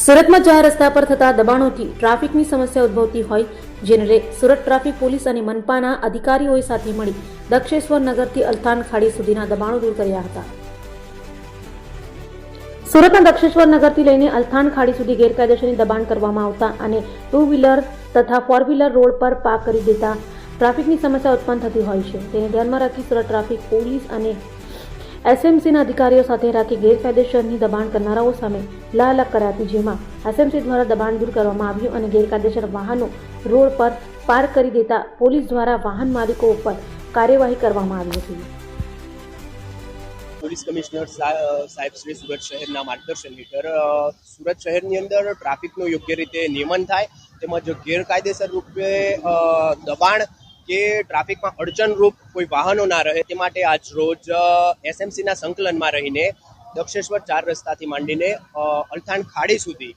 સુરતમાં ચાર રસ્તા પર થતા દબાણોથી ટ્રાફિકની સમસ્યા ઉદ્ભવતી હોય જેને લઈ સુરત ટ્રાફિક પોલીસ અને મનપાના અધિકારીઓએ સાથે મળી દક્ષેશ્વર નગરથી અલથાણ ખાડી સુધીના દબાણો દૂર કર્યા હતા। સુરતના દક્ષેશ્વર નગરથી લઈને અલથાણ ખાડી સુધી ગેરકાયદેસર દબાણ કરવામાં આવતા અને 2 વ્હીલર તથા 4 વ્હીલર રોડ પર પાર્ક કરી દેતા ટ્રાફિકની સમસ્યા ઉત્પન્ન થતી હોય છે। તેને ધ્યાનમાં રાખી સુરત ટ્રાફિક પોલીસ અને એસએમસીના અધિકારીઓ સાથે રાખી ગેરકાયદેસરની દબાણ કરનારાઓ સામે લાલક કરાતી, જેમાં એસએમસી દ્વારા દબાણ દૂર કરવામાં આવ્યું અને ગેરકાયદેસર વાહનો રોડ પર પાર્ક કરી દેતા પોલીસ દ્વારા વાહન માલિકો ઉપર કાર્યવાહી કરવામાં આવી હતી। પોલીસ કમિશનર સાહેબ શ્રી સુરત શહેરના માર્ગદર્શન હેઠળ સુરત શહેરની અંદર ટ્રાફિકનું યોગ્ય રીતે નિયમન થાય તેમજ ગેરકાયદેસર રૂપે દબાણ કે ટ્રાફિકમાં અડચણરૂપ કોઈ વાહનો ના રહે તે માટે આજ રોજ એસએમસીના સંકલનમાં રહીને દક્ષેશ્વર 4 રસ્તાથી માંડીને અલથાણ ખાડી સુધી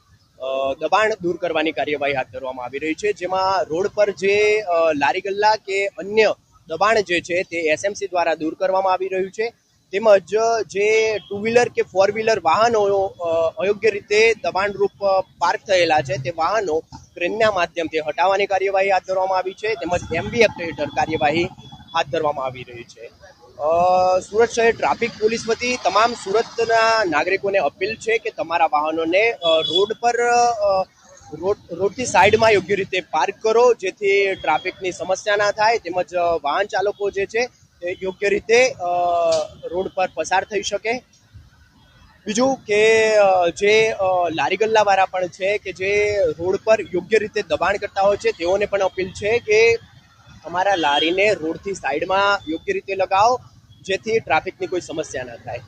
દબાણ દૂર કરવાની કાર્યવાહી હાથ ધરવામાં આવી રહી છે, જેમાં રોડ પર જે લારી ગલ્લા કે અન્ય દબાણ જે છે તે એસએમસી દ્વારા દૂર કરવામાં આવી રહ્યું છે, તેમજ જે 2 વ્હીલર કે 4 વ્હીલર વાહનો અયોગ્ય રીતે દબાણરૂપ પાર્ક થયેલા છે તે વાહનો ક્રેનના માધ્યમથી હટાવવાની કાર્યવાહી હાથ ધરવામાં આવી છે, તેમજ એમવી એક્ટ હેઠળ કાર્યવાહી હાથ ધરવામાં આવી રહી છે। સુરત શહેર ટ્રાફિક પોલીસ વતી તમામ સુરતના નાગરિકોને અપીલ છે કે તમારા વાહનોને રોડ પર રોડથી સાઈડમાં યોગ્ય રીતે પાર્ક કરો, જેથી ટ્રાફિકની સમસ્યા ના થાય, તેમજ વાહન ચાલકો જે છે તે યોગ્ય રીતે રોડ પર પસાર થઈ શકે। બીજું કે જે લારી ગલ્લાવાળા પણ છે કે જે રોડ પર યોગ્ય રીતે દબાણ કરતા હોય છે તેઓને પણ અપીલ છે કે તમારા લારીને રોડથી સાઈડમાં યોગ્ય રીતે લગાવો, જેથી ટ્રાફિકની કોઈ સમસ્યા ન થાય।